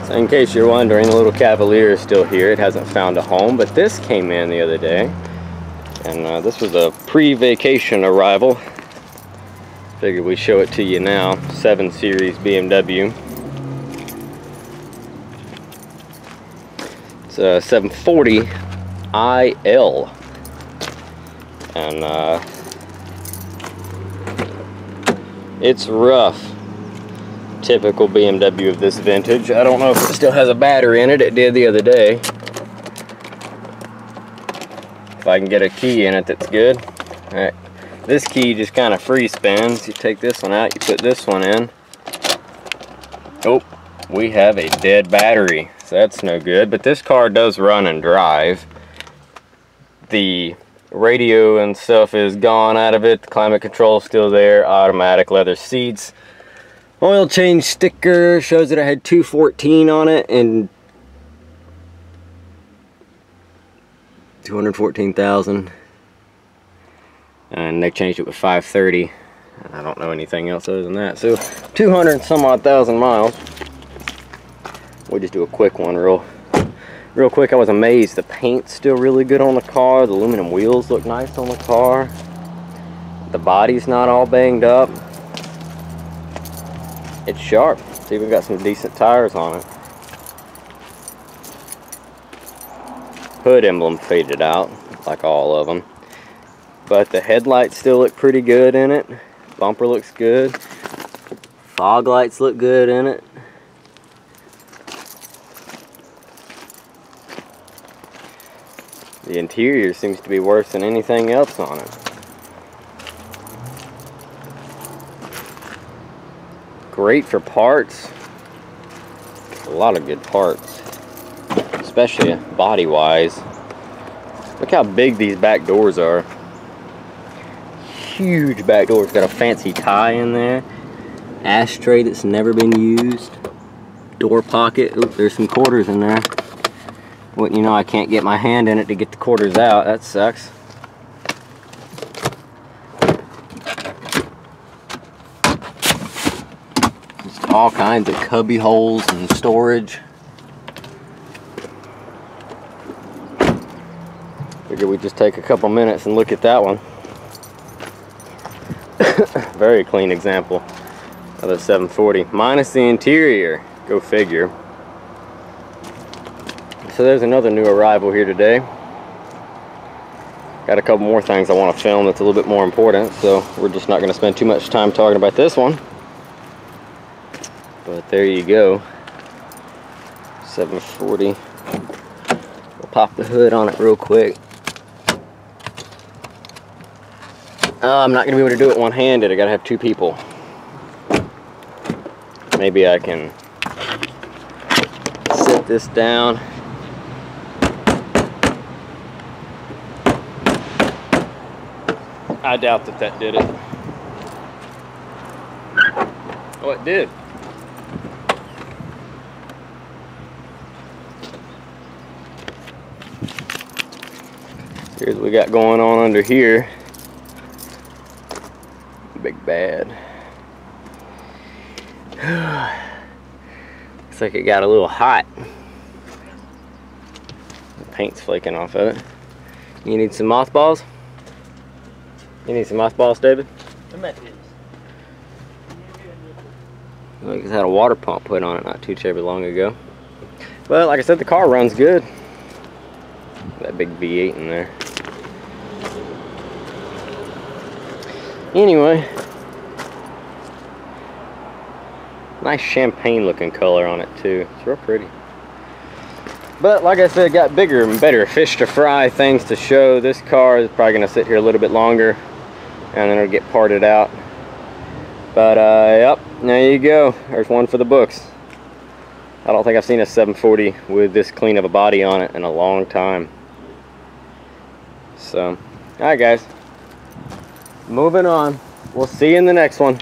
So in case you're wondering, the little Cavalier is still here. It hasn't found a home, but this came in the other day. And this was a pre-vacation arrival. Figured we'd show it to you now. 7 Series BMW. It's a 740 IL. And it's rough. Typical BMW of this vintage. I don't know if it still has a battery in it. It did the other day. If I can get a key in it, that's good. Alright, this key just kind of free spins. You take this one out, you put this one in. Oh, we have a dead battery, so that's no good. But this car does run and drive. The radio and stuff is gone out of it. The climate control is still there. Automatic leather seats. Oil change sticker shows that I had 214 on it and 214,000, and they changed it with 530. I don't know anything else other than that. So 200 and some odd thousand miles. We'll just do a quick one real quick. I was amazed. The paint's still really good on the car. The aluminum wheels look nice on the car. The body's not all banged up. It's sharp. It's even got some decent tires on it. Hood emblem faded out, like all of them. But the headlights still look pretty good in it. Bumper looks good. Fog lights look good in it. The interior seems to be worse than anything else on it. Great for parts. A lot of good parts, especially body wise. Look how big these back doors are. Huge back doors. Got a fancy tie in there. Ashtray that's never been used. Door pocket. Oop, there's some quarters in there. Wouldn't you know, I can't get my hand in it to get the quarters out. That sucks. All kinds of cubby holes and storage. Figured we'd just take a couple minutes and look at that one. Very clean example of a 740, minus the interior. Go figure. So there's another new arrival here today. Got a couple more things I want to film that's a little bit more important, so we're just not going to spend too much time talking about this one. But there you go, 740. We'll pop the hood on it real quick. I'm not going to be able to do it one-handed. I got to have 2 people. Maybe I can set this down. I doubt that did it. Oh, it did. Here's what we got going on under here. Big bad. Looks like it got a little hot. The paint's flaking off of it. You need some mothballs? You need some mothballs, David? Look, it's had a water pump put on it not too terribly long ago. But like I said, the car runs good. That big V8 in there. Anyway, nice champagne looking color on it too. It's real pretty. But like I said, got bigger and better fish to fry, things to show. This car is probably going to sit here a little bit longer and then it'll get parted out. But yep, there you go. There's one for the books. I don't think I've seen a 740 with this clean of a body on it in a long time. So, alright guys, moving on. We'll see you in the next one.